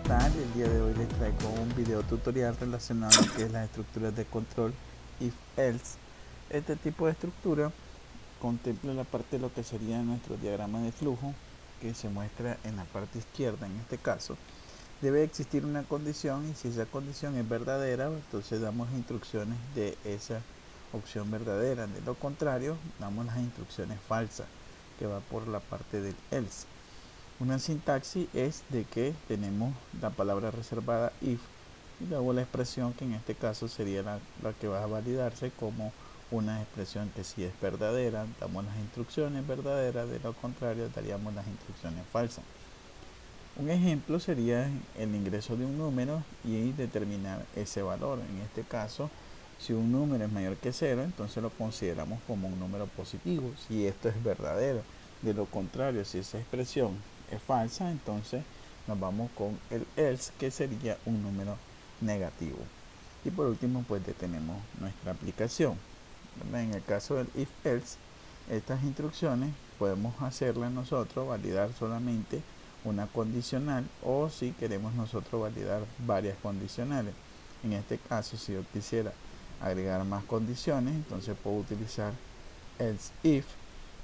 tal? El día de hoy les traigo un video tutorial relacionado a lo que es las estructuras de control if-else. Este tipo de estructura contempla la parte de lo que sería nuestro diagrama de flujo, que se muestra en la parte izquierda. En este caso debe existir una condición, y si esa condición es verdadera, entonces damos instrucciones de esa opción verdadera. De lo contrario, damos las instrucciones falsas, que va por la parte del else. Una sintaxis es de que tenemos la palabra reservada if y luego la expresión, que en este caso sería la que va a validarse como una expresión que si es verdadera, damos las instrucciones verdaderas; de lo contrario, daríamos las instrucciones falsas. Un ejemplo sería el ingreso de un número y determinar ese valor. En este caso, si un número es mayor que 0, entonces lo consideramos como un número positivo, si esto es verdadero. De lo contrario, si esa expresión es falsa, entonces nos vamos con el else, que sería un número negativo. Y por último, pues detenemos nuestra aplicación. En el caso del if else, estas instrucciones podemos hacerlas nosotros validar solamente una condicional, o si queremos nosotros validar varias condicionales. En este caso, si yo quisiera agregar más condiciones, entonces puedo utilizar else if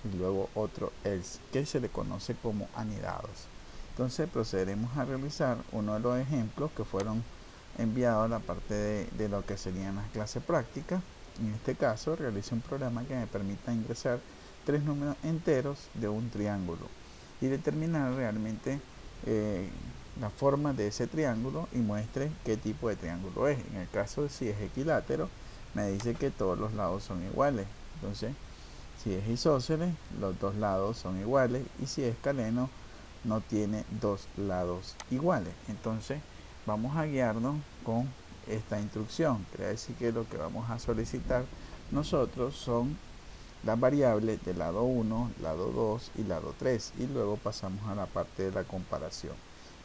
y luego otro else, que se le conoce como anidados. Entonces procederemos a realizar uno de los ejemplos que fueron enviados a la parte de lo que serían las clases prácticas. En este caso, realice un programa que me permita ingresar 3 números enteros de un triángulo y determinar realmente la forma de ese triángulo y muestre qué tipo de triángulo es. En el caso de si es equilátero, me dice que todos los lados son iguales. Entonces, si es isósceles, los dos lados son iguales, y si es escaleno, no tiene dos lados iguales. Entonces, vamos a guiarnos con esta instrucción. Quiere decir que lo que vamos a solicitar nosotros son las variables del lado 1, lado 2 y lado 3, y luego pasamos a la parte de la comparación.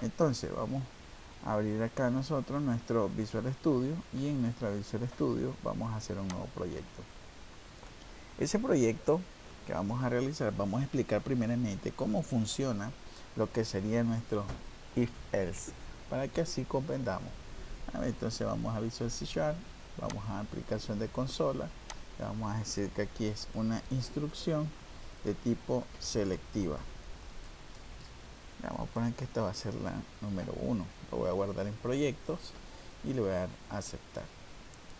Entonces vamos a abrir acá nosotros nuestro Visual Studio, y en nuestra Visual Studio vamos a hacer un nuevo proyecto. Ese proyecto que vamos a realizar, vamos a explicar primeramente cómo funciona lo que sería nuestro if else, para que así comprendamos. Entonces vamos a Visual C#, vamos a aplicación de consola, vamos a decir que aquí es una instrucción de tipo selectiva. Vamos a poner que esta va a ser la número 1. Lo voy a guardar en proyectos y le voy a dar a aceptar.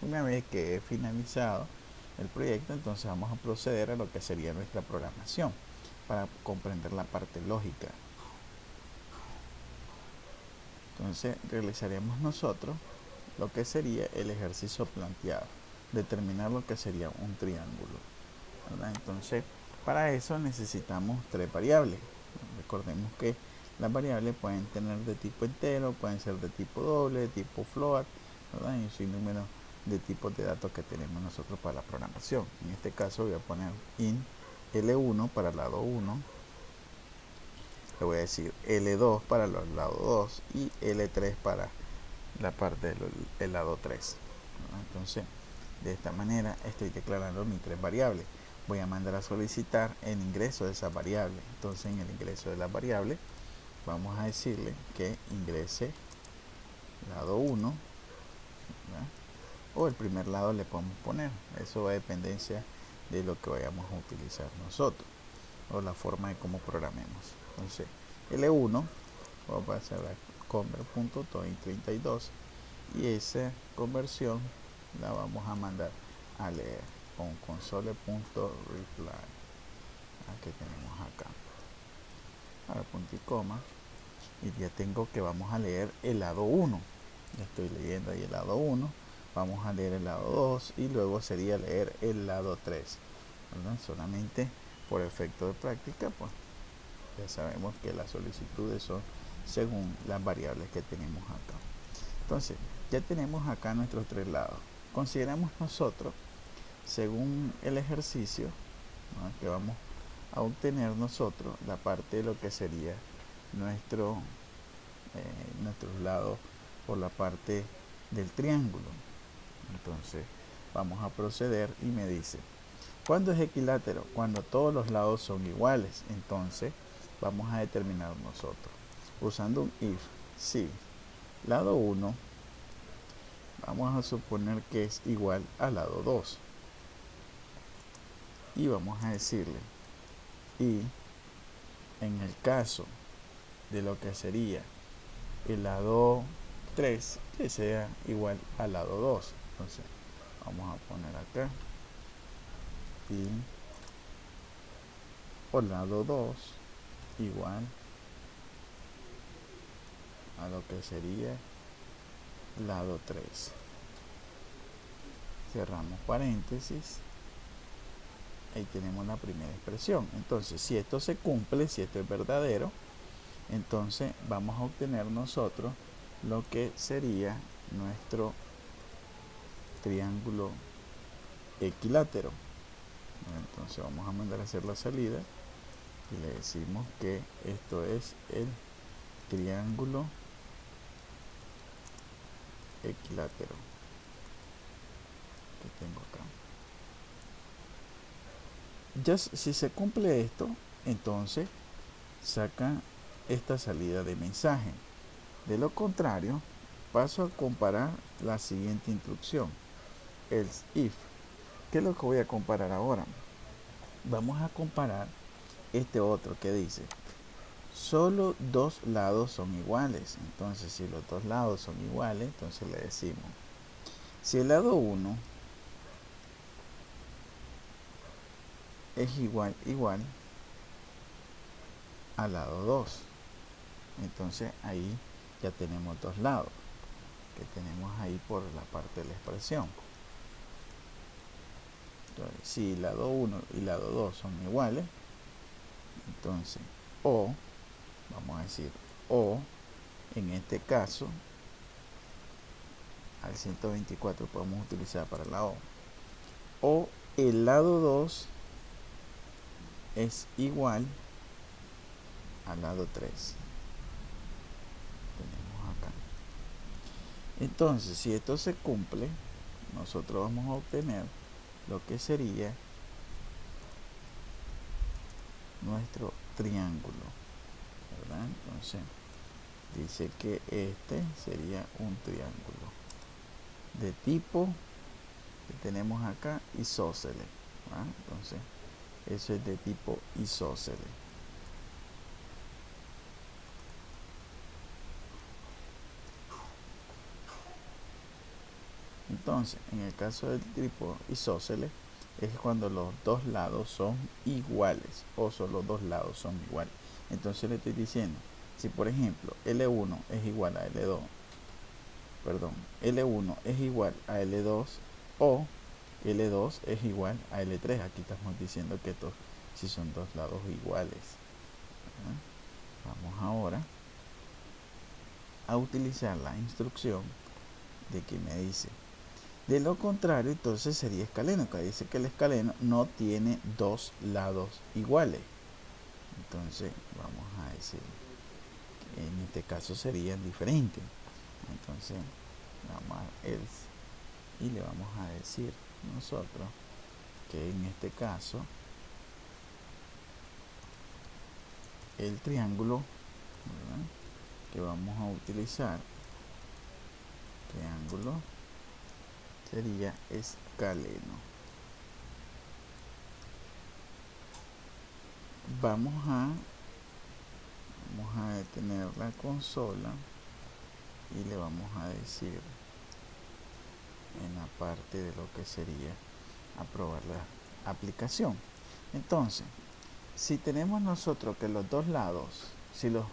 Una vez que he finalizado el proyecto, entonces vamos a proceder a lo que sería nuestra programación para comprender la parte lógica. Entonces realizaremos nosotros lo que sería el ejercicio planteado, determinar lo que sería un triángulo, ¿verdad? Entonces, para eso necesitamos 3 variables. Recordemos que las variables pueden tener de tipo entero, pueden ser de tipo doble, de tipo float, ¿verdad? Y un sinnúmero de tipos de datos que tenemos nosotros para la programación. En este caso voy a poner int L1 para el lado 1, le voy a decir L2 para el lado 2 y L3 para la parte del lado 3. Entonces, de esta manera estoy declarando mis 3 variables. Voy a mandar a solicitar el ingreso de esa variable. Entonces, en el ingreso de la variable, vamos a decirle que ingrese lado 1, ¿verdad? O el primer lado le podemos poner. Eso va a dependencia de lo que vayamos a utilizar nosotros, o la forma de cómo programemos. Entonces, L1 va a pasar a convert.toin32, y esa conversión la vamos a mandar a leer con console.reply, que tenemos acá, ahora punto y coma, y ya tengo que vamos a leer el lado 1. Ya estoy leyendo ahí el lado 1, vamos a leer el lado 2 y luego sería leer el lado 3, ¿verdad? Solamente por efecto de práctica, pues ya sabemos que las solicitudes son según las variables que tenemos acá. Entonces, ya tenemos acá nuestros 3 lados. Consideramos nosotros, según el ejercicio, ¿no?, que vamos a obtener nosotros la parte de lo que sería nuestros lados por la parte del triángulo. Entonces, vamos a proceder y me dice, ¿cuándo es equilátero? Cuando todos los lados son iguales. Entonces, vamos a determinar nosotros, usando un if, si lado 1 vamos a suponer que es igual al lado 2 y vamos a decirle, y en el caso de lo que sería el lado 3 que sea igual al lado 2. Entonces vamos a poner acá y por lado 2 igual a lo que sería lado 3. Cerramos paréntesis. Ahí tenemos la primera expresión. Entonces, si esto se cumple, si esto es verdadero, entonces vamos a obtener nosotros lo que sería nuestro triángulo equilátero. Entonces vamos a mandar a hacer la salida y le decimos que esto es el triángulo equilátero que tengo acá. Ya si se cumple esto, entonces saca esta salida de mensaje. De lo contrario, paso a comparar la siguiente instrucción, else if. ¿Qué es lo que voy a comparar ahora? Vamos a comparar este otro que dice solo dos lados son iguales. Entonces, si los dos lados son iguales, entonces le decimos, si el lado 1 es igual al lado 2, entonces ahí ya tenemos dos lados que tenemos ahí por la parte de la expresión. Entonces, si lado 1 y lado 2 son iguales, entonces o, vamos a decir, o en este caso al 124 podemos utilizar para la o el lado 2 es igual al lado 3. Tenemos acá. Entonces, si esto se cumple, nosotros vamos a obtener lo que sería nuestro triángulo, ¿verdad? Entonces, dice que este sería un triángulo de tipo que tenemos acá isósceles, ¿verdad? Entonces, eso es de tipo isósceles. Entonces, en el caso del tipo isósceles, es cuando los dos lados son iguales o solo dos lados son iguales. Entonces le estoy diciendo, si por ejemplo L1 es igual a L2, perdón, L1 es igual a L2 o L2 es igual a L3, aquí estamos diciendo que estos si son dos lados iguales. Vamos ahora a utilizar la instrucción de que me dice, de lo contrario, entonces sería escaleno, que dice que el escaleno no tiene dos lados iguales. Entonces vamos a decir que en este caso serían diferentes. Entonces vamos a else y le vamos a decir nosotros que en este caso el triángulo, ¿verdad?, que vamos a utilizar, triángulo, sería escaleno. Vamos a detener la consola y le vamos a decir en la parte de lo que sería aprobar la aplicación. Entonces, si tenemos nosotros que los dos lados, si los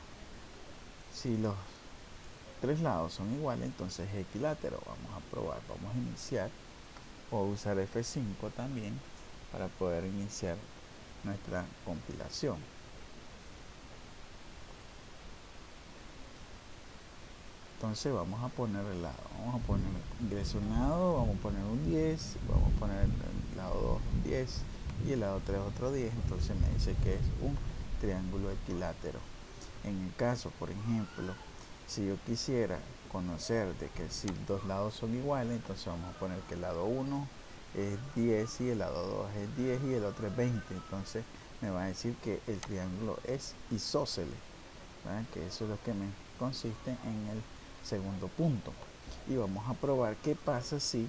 tres lados son iguales, entonces es equilátero. Vamos a probar, vamos a iniciar, o usar F5 también para poder iniciar nuestra compilación. Entonces vamos a poner el lado, vamos a poner ingreso un lado, vamos a poner un 10, vamos a poner el lado 2 un 10 y el lado 3 otro 10, entonces me dice que es un triángulo equilátero. En el caso, por ejemplo, si yo quisiera conocer de que si dos lados son iguales, entonces vamos a poner que el lado 1 es 10 y el lado 2 es 10 y el otro es 20, entonces me va a decir que el triángulo es isósceles, ¿verdad?, que eso es lo que me consiste en el segundo punto. Y vamos a probar qué pasa si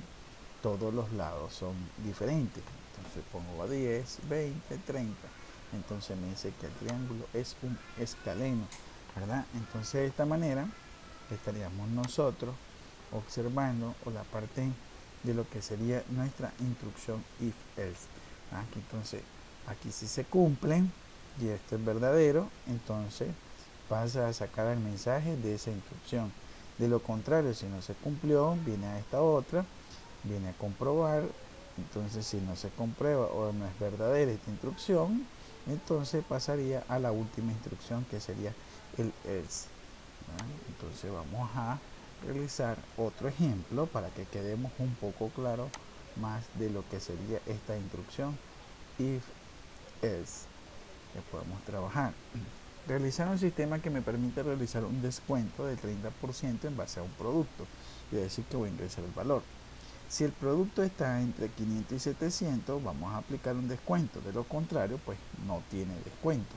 todos los lados son diferentes. Entonces pongo 10, 20, 30. Entonces me dice que el triángulo es un escaleno, ¿verdad? Entonces de esta manera estaríamos nosotros observando o la parte de lo que sería nuestra instrucción if else. Aquí entonces aquí sí se cumplen y esto es verdadero, entonces pasa a sacar el mensaje de esa instrucción. De lo contrario, si no se cumplió, viene a esta otra, viene a comprobar. Entonces si no se comprueba o no es verdadera esta instrucción, entonces pasaría a la última instrucción, que sería el else. Entonces vamos a realizar otro ejemplo para que quedemos un poco claro más de lo que sería esta instrucción if else que podemos trabajar. Realizar un sistema que me permite realizar un descuento del 30% en base a un producto. Y decir que voy a ingresar el valor. Si el producto está entre 500 y 700, vamos a aplicar un descuento. De lo contrario, pues no tiene descuento.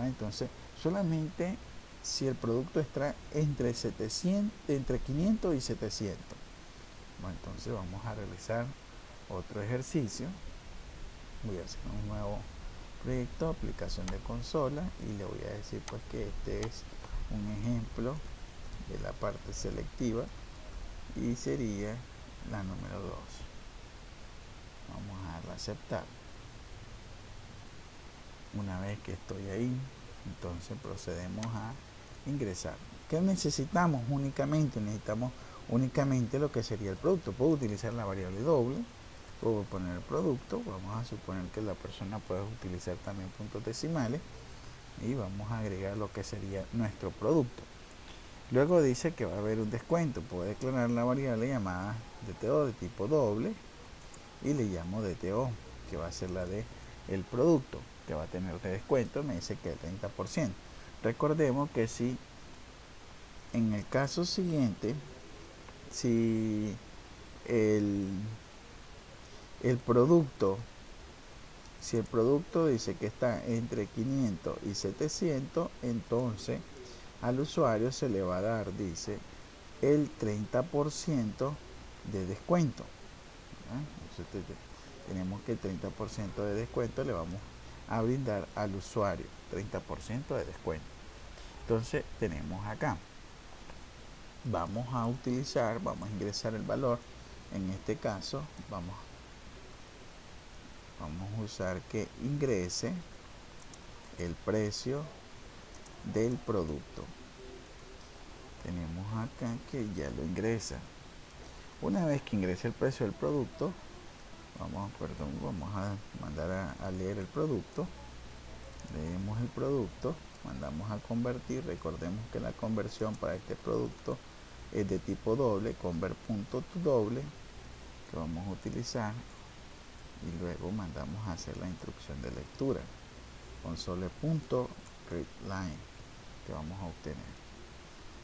Entonces, solamente si el producto está entre 500 y 700. Bueno, entonces vamos a realizar otro ejercicio. Voy a hacer un nuevo proyecto, aplicación de consola, y le voy a decir pues que este es un ejemplo de la parte selectiva y sería la número 2. Vamos a darle a aceptar. Una vez que estoy ahí, entonces procedemos a ingresar. ¿Qué necesitamos únicamente? Necesitamos únicamente lo que sería el producto. Puedo utilizar la variable doble, puedo poner el producto, vamos a suponer que la persona puede utilizar también puntos decimales, y vamos a agregar lo que sería nuestro producto. Luego dice que va a haber un descuento. Puedo declarar la variable llamada DTO de tipo doble y le llamo DTO, que va a ser la de el producto, que va a tener de descuento. Me dice que el 30%. Recordemos que si en el caso siguiente, si el producto, si el producto dice que está entre 500 y 700, entonces al usuario se le va a dar, dice, el 30% de descuento. Entonces tenemos que el 30% de descuento le vamos a brindar al usuario, 30% de descuento. Entonces tenemos acá, vamos a utilizar, vamos a ingresar el valor. En este caso vamos a usar que ingrese el precio del producto. Tenemos acá que ya lo ingresa. Una vez que ingrese el precio del producto, vamos a mandar a leer el producto. Leemos el producto, mandamos a convertir. Recordemos que la conversión para este producto es de tipo doble, convert.toDoble, que vamos a utilizar, y luego mandamos a hacer la instrucción de lectura, console.readLine, que vamos a obtener.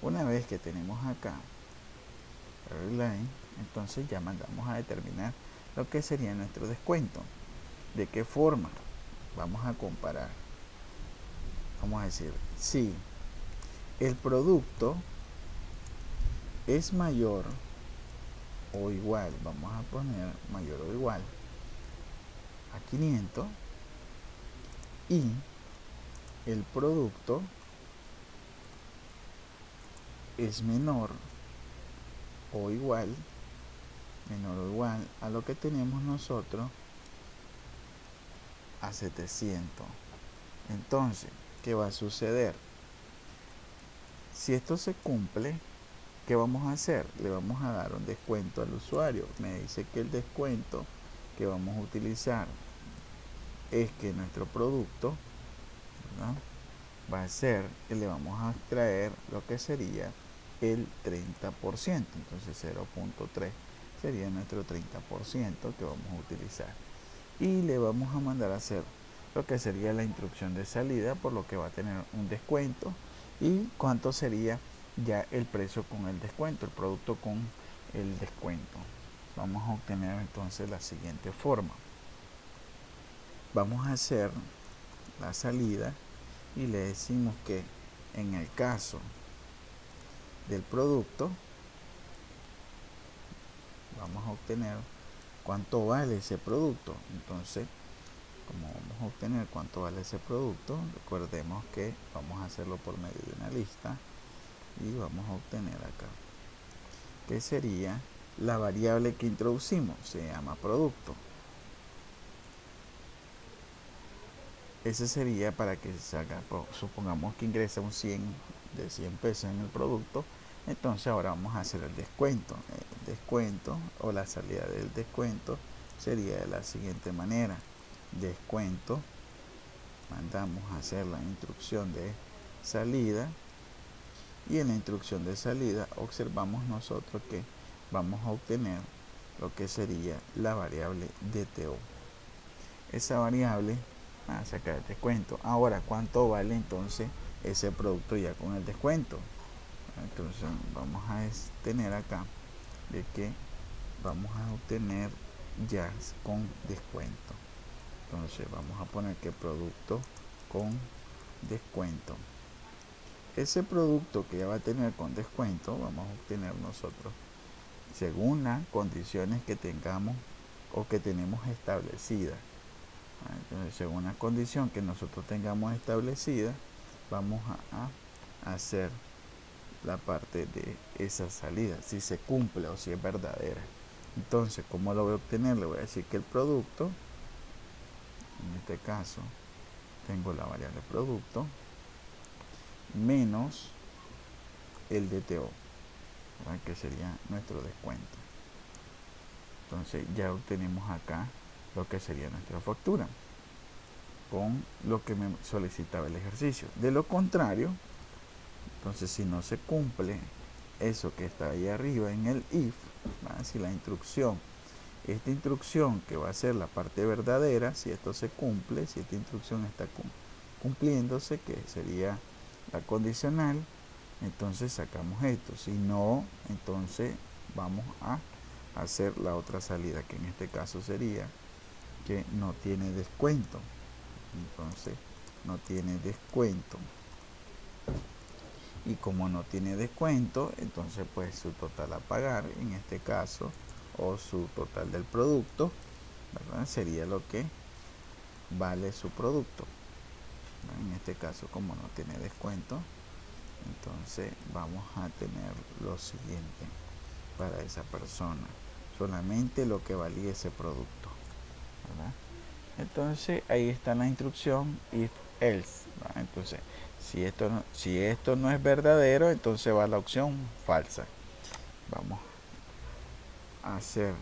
Una vez que tenemos acá readLine, entonces ya mandamos a determinar lo que sería nuestro descuento. ¿De qué forma? Vamos a comparar. Vamos a decir, si el producto es mayor o igual, vamos a poner mayor o igual a 500, y el producto es menor o igual a lo que tenemos nosotros, a 700. Entonces, ¿qué va a suceder? Si esto se cumple, ¿qué vamos a hacer? Le vamos a dar un descuento al usuario. Me dice que el descuento que vamos a utilizar es que nuestro producto, ¿verdad?, va a ser que le vamos a extraer lo que sería el 30%. Entonces 0.3 sería nuestro 30% que vamos a utilizar. Y le vamos a mandar a hacer lo que sería la instrucción de salida, por lo que va a tener un descuento. Y cuánto sería ya el precio con el descuento, el producto con el descuento. Vamos a obtener entonces la siguiente forma. Vamos a hacer la salida y le decimos que en el caso del producto, vamos a obtener cuánto vale ese producto. Entonces, como vamos a obtener cuánto vale ese producto, recordemos que vamos a hacerlo por medio de una lista y vamos a obtener acá, que sería la variable que introducimos, se llama producto. Ese sería para que salga, supongamos que ingresa un 100 de 100 pesos en el producto, entonces ahora vamos a hacer el descuento. El descuento o la salida del descuento sería de la siguiente manera: descuento, mandamos a hacer la instrucción de salida, y en la instrucción de salida observamos nosotros que vamos a obtener lo que sería la variable DTO. Esa variable va a sacar el descuento. Ahora, ¿cuánto vale entonces ese producto ya con el descuento? Entonces vamos a tener acá de que vamos a obtener ya con descuento. Entonces vamos a poner que producto con descuento. Ese producto que ya va a tener con descuento, vamos a obtener nosotros según las condiciones que tengamos o que tenemos establecidas. Entonces, según la condición que nosotros tengamos establecida, vamos a hacer la parte de esa salida, si se cumple o si es verdadera. Entonces, ¿cómo lo voy a obtener? Le voy a decir que el producto, en este caso, tengo la variable producto menos el DTO, ¿verdad? Que sería nuestro descuento. Entonces ya obtenemos acá lo que sería nuestra factura con lo que me solicitaba el ejercicio. De lo contrario, entonces si no se cumple eso que está ahí arriba en el if, ¿verdad? Si la instrucción, esta instrucción que va a ser la parte verdadera, si esto se cumple, si esta instrucción está cumpliéndose, que sería la condicional, entonces sacamos esto. Si no, entonces vamos a hacer la otra salida, que en este caso sería que no tiene descuento. Entonces no tiene descuento, y como no tiene descuento, entonces pues su total a pagar en este caso, o su total del producto, ¿verdad? Sería lo que vale su producto. En este caso, como no tiene descuento, entonces vamos a tener lo siguiente para esa persona: solamente lo que valía ese producto, ¿verdad? Entonces ahí está la instrucción if else, ¿verdad? Entonces si esto no es verdadero, entonces va la opción falsa. Vamos a hacer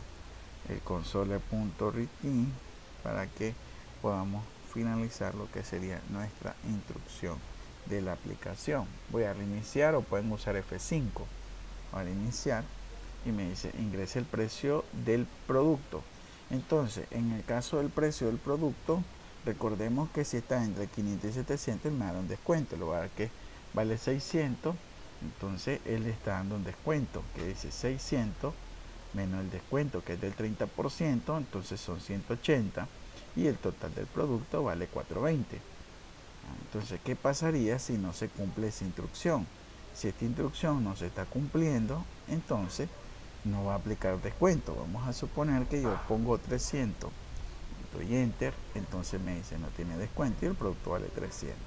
el console.return para que podamos finalizar lo que sería nuestra instrucción de la aplicación. Voy a reiniciar, o pueden usar F5 para iniciar, y me dice ingrese el precio del producto. Entonces, en el caso del precio del producto, recordemos que si está entre 500 y 700, me da un descuento. Lo voy a dar que vale 600, entonces él está dando un descuento que dice 600 menos el descuento, que es del 30%, entonces son 180, y el total del producto vale 420. Entonces, ¿qué pasaría si no se cumple esa instrucción? Si esta instrucción no se está cumpliendo, entonces no va a aplicar descuento. Vamos a suponer que yo pongo 300, doy enter, entonces me dice no tiene descuento y el producto vale 300,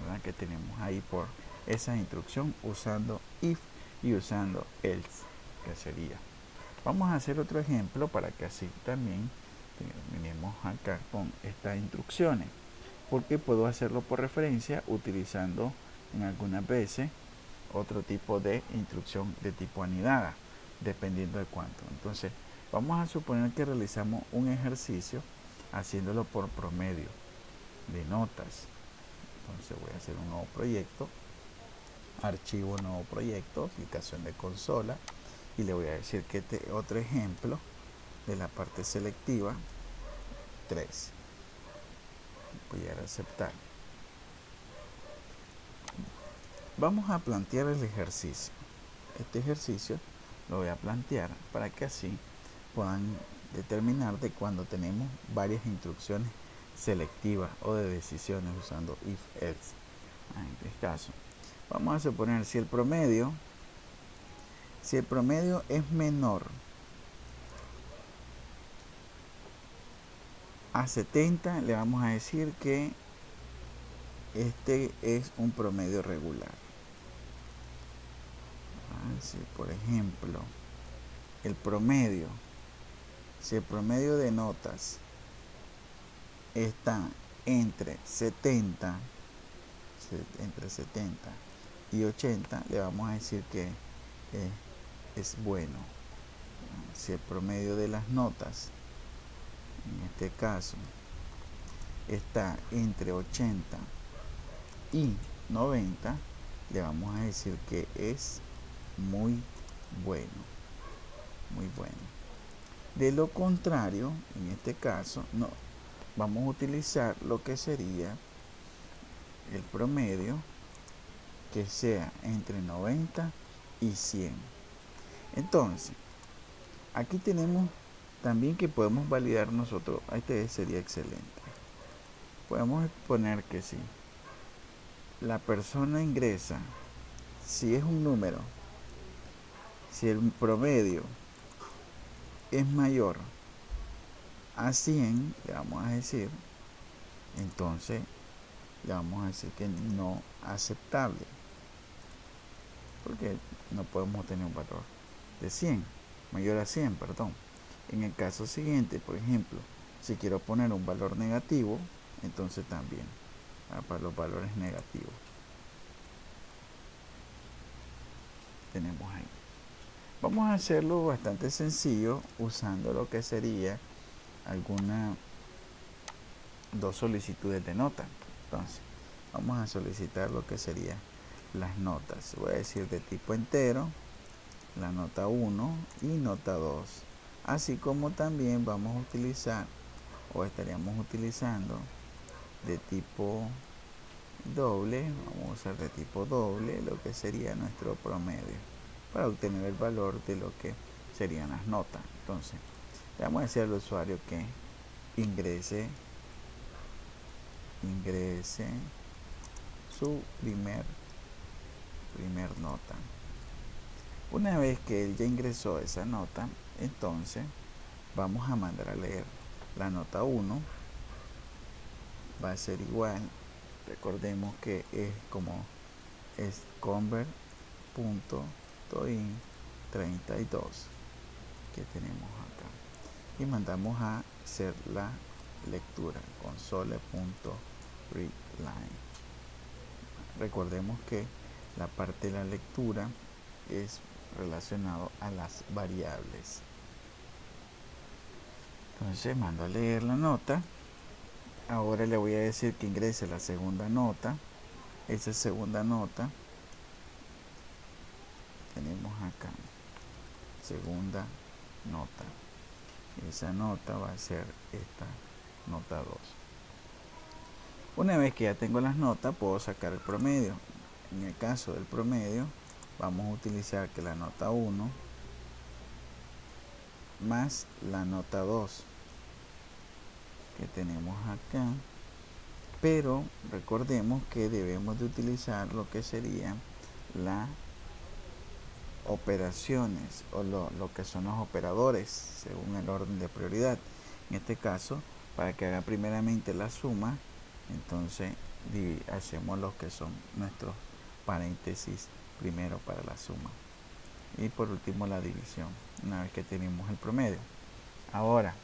¿verdad? Que tenemos ahí por esa instrucción usando if y usando else, que sería. Vamos a hacer otro ejemplo para que así también terminemos acá con estas instrucciones, porque puedo hacerlo por referencia utilizando en algunas veces otro tipo de instrucción de tipo anidada, dependiendo de cuánto. Entonces vamos a suponer que realizamos un ejercicio haciéndolo por promedio de notas. Entonces voy a hacer un nuevo proyecto, archivo, nuevo proyecto, aplicación de consola, y le voy a decir que este otro ejemplo de la parte selectiva 3. Voy a aceptar. Vamos a plantear el ejercicio. Este ejercicio lo voy a plantear para que así puedan determinar de cuando tenemos varias instrucciones selectivas o de decisiones usando if else. En este caso, vamos a suponer si el promedio Si el promedio es menor a 70, le vamos a decir que este es un promedio regular. Si por ejemplo el promedio, si el promedio de notas está entre 70 y 80, le vamos a decir que es bueno. Si el promedio de las notas, en este caso, está entre 80 y 90, le vamos a decir que es muy bueno. Muy bueno. De lo contrario, en este caso, no, vamos a utilizar lo que sería el promedio que sea entre 90 y 100. Entonces, aquí tenemos también que podemos validar nosotros. Este sería excelente. Podemos poner que si la persona ingresa, si es un número, si el promedio es mayor a 100, le vamos a decir, entonces le vamos a decir que no aceptable, porque no podemos tener un valor de 100, mayor a 100, perdón. En el caso siguiente, por ejemplo, si quiero poner un valor negativo, entonces también para los valores negativos tenemos ahí. Vamos a hacerlo bastante sencillo usando lo que sería alguna dos solicitudes de nota. Entonces vamos a solicitar lo que sería las notas. Voy a decir de tipo entero, la nota 1 y nota 2, así como también vamos a utilizar o estaríamos utilizando de tipo doble. Vamos a usar de tipo doble lo que sería nuestro promedio para obtener el valor de lo que serían las notas. Entonces le vamos a decir al usuario que ingrese su primer nota. Una vez que él ya ingresó esa nota, entonces vamos a mandar a leer la nota 1. Va a ser igual, recordemos que es como es convert.toin32 que tenemos acá, y mandamos a hacer la lectura console.readline. Recordemos que la parte de la lectura es relacionado a las variables. Entonces mando a leer la nota. Ahora le voy a decir que ingrese la segunda nota. Esa segunda nota tenemos acá, segunda nota. Esa nota va a ser esta nota 2. Una vez que ya tengo las notas, puedo sacar el promedio. En el caso del promedio, vamos a utilizar que la nota 1 más la nota 2 que tenemos acá, pero recordemos que debemos de utilizar lo que sería las operaciones o lo que son los operadores según el orden de prioridad. En este caso, para que haga primeramente la suma, entonces hacemos lo que son nuestros paréntesis primero para la suma y por último la división una vez que tenemos el promedio. Ahora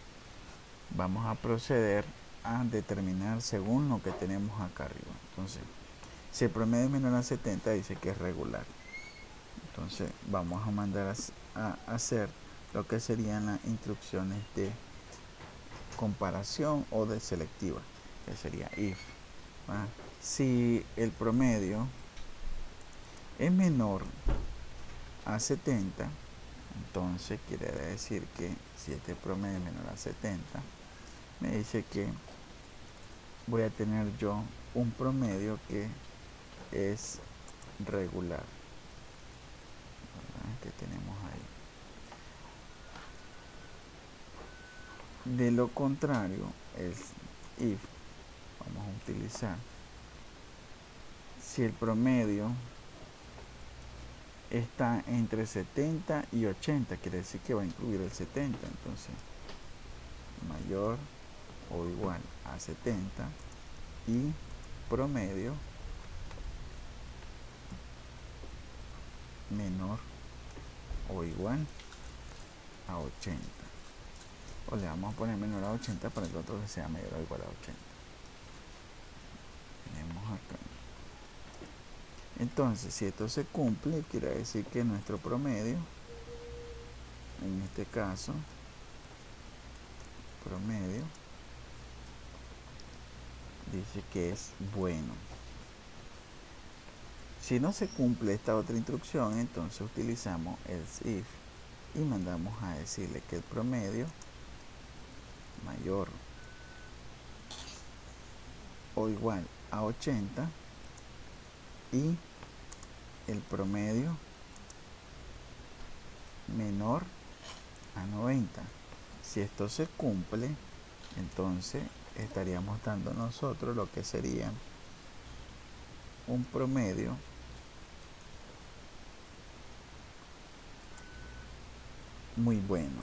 vamos a proceder a determinar según lo que tenemos acá arriba. Entonces, si el promedio es menor a 70, dice que es regular. Entonces vamos a mandar a hacer lo que serían las instrucciones de comparación o de selectiva, que sería if. Si el promedio es menor a 70, entonces quiere decir que si este promedio es menor a 70, me dice que voy a tener yo un promedio que es regular, que tenemos ahí. De lo contrario, es if. Vamos a utilizar si el promedio está entre 70 y 80, quiere decir que va a incluir el 70, entonces mayor o igual a 70 y promedio menor o igual a 80, o le vamos a poner menor a 80 para que el otro sea mayor o igual a 80. Tenemos acá. Entonces, si esto se cumple, quiere decir que nuestro promedio, en este caso, promedio, dice que es bueno. Si no se cumple esta otra instrucción, entonces utilizamos else if y mandamos a decirle que el promedio mayor o igual a 80 y el promedio menor a 90. Si esto se cumple, entonces estaríamos dando nosotros lo que sería un promedio muy bueno,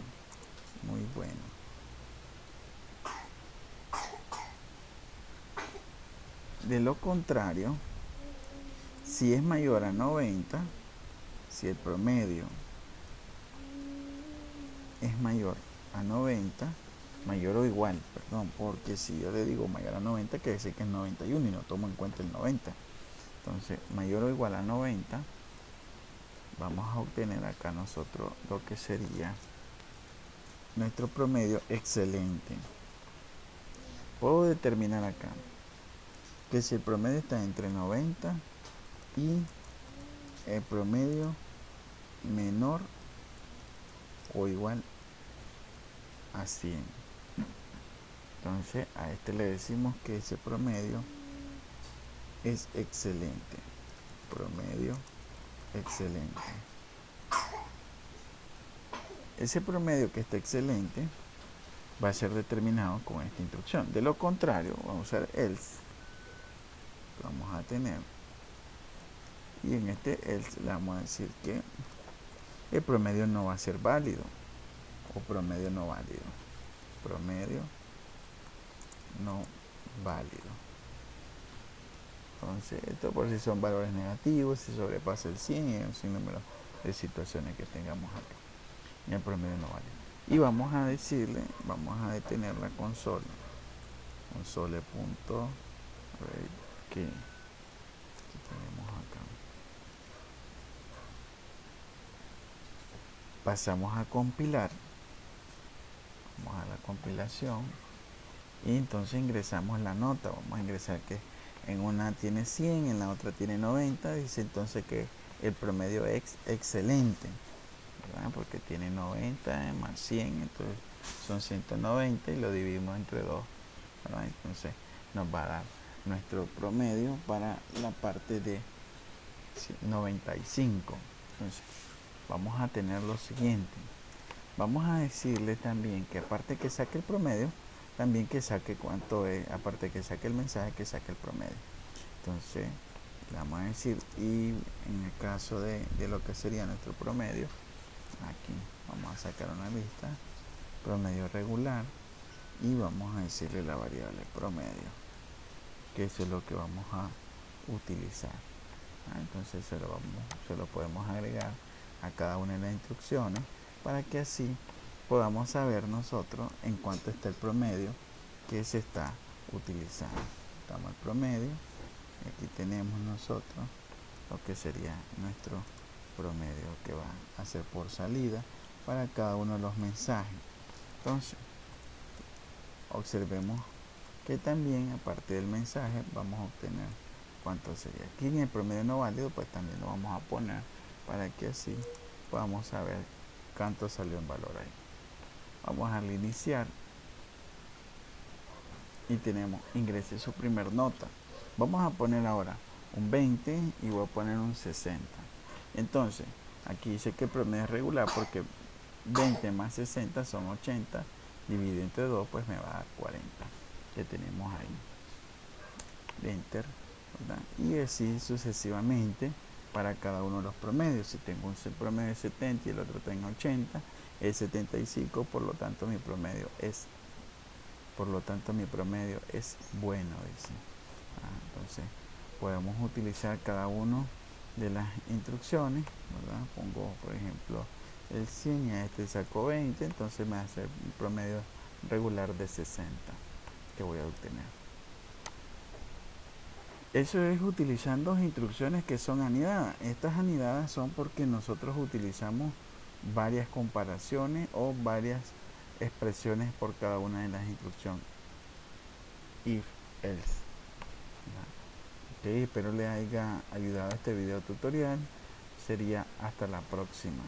muy bueno. De lo contrario, si es mayor a 90, si el promedio es mayor a 90, mayor o igual, perdón, porque si yo le digo mayor a 90, quiere decir que es 91 y no tomo en cuenta el 90. Entonces, mayor o igual a 90, vamos a obtener acá nosotros lo que sería nuestro promedio excelente. Puedo determinar acá que si el promedio está entre 90 y el promedio menor o igual a 100, entonces a este le decimos que ese promedio es excelente. Promedio excelente. Ese promedio que está excelente va a ser determinado con esta instrucción. De lo contrario, vamos a usar else. Vamos a tener, y en este else le vamos a decir que el promedio no va a ser válido, o promedio no válido. Promedio no válido. Entonces, esto por si son valores negativos, si sobrepasa el 100 y un sinnúmero de situaciones que tengamos acá. Y el promedio no válido. Y vamos a decirle, vamos a detener la consola. Console.rate que tenemos acá. Pasamos a compilar. Vamos a la compilación. Y entonces ingresamos la nota. Vamos a ingresar que en una tiene 100, en la otra tiene 90. Dice entonces que el promedio es excelente, ¿verdad? Porque tiene 90 más 100, entonces son 190 y lo dividimos entre 2, ¿verdad? Entonces nos va a dar nuestro promedio para la parte de 95. Entonces vamos a tener lo siguiente. Vamos a decirle también que aparte que saque el promedio, también que saque cuánto es, aparte que saque el mensaje, que saque el promedio. Entonces le vamos a decir, y en el caso de lo que sería nuestro promedio, aquí vamos a sacar una lista, promedio regular, y vamos a decirle la variable promedio, que eso es lo que vamos a utilizar. Entonces se lo podemos agregar a cada una de las instrucciones para que así podamos saber nosotros en cuánto está el promedio que se está utilizando. Damos el promedio y aquí tenemos nosotros lo que sería nuestro promedio que va a ser por salida para cada uno de los mensajes. Entonces observemos que también aparte del mensaje vamos a obtener cuánto sería. Aquí en el promedio no válido pues también lo vamos a poner para que así podamos saber cuánto salió en valor ahí. Vamos a iniciar y tenemos ingrese su primer nota. Vamos a poner ahora un 20 y voy a poner un 60. Entonces aquí dice que el promedio es regular porque 20 más 60 son 80, dividido entre 2 pues me va a dar 40 que tenemos ahí. Enter, ¿verdad? Y así sucesivamente para cada uno de los promedios. Si tengo un promedio de 70 y el otro tenga 80, es 75, por lo tanto mi promedio es bueno, dice. Entonces podemos utilizar cada uno de las instrucciones, ¿verdad? Pongo por ejemplo el 100 y a este saco 20, entonces me va a hacer un promedio regular de 60 que voy a obtener. Eso es utilizando instrucciones que son anidadas. Estas anidadas son porque nosotros utilizamos varias comparaciones o varias expresiones por cada una de las instrucciones if, else. Ok, espero les haya ayudado este video tutorial. Sería hasta la próxima.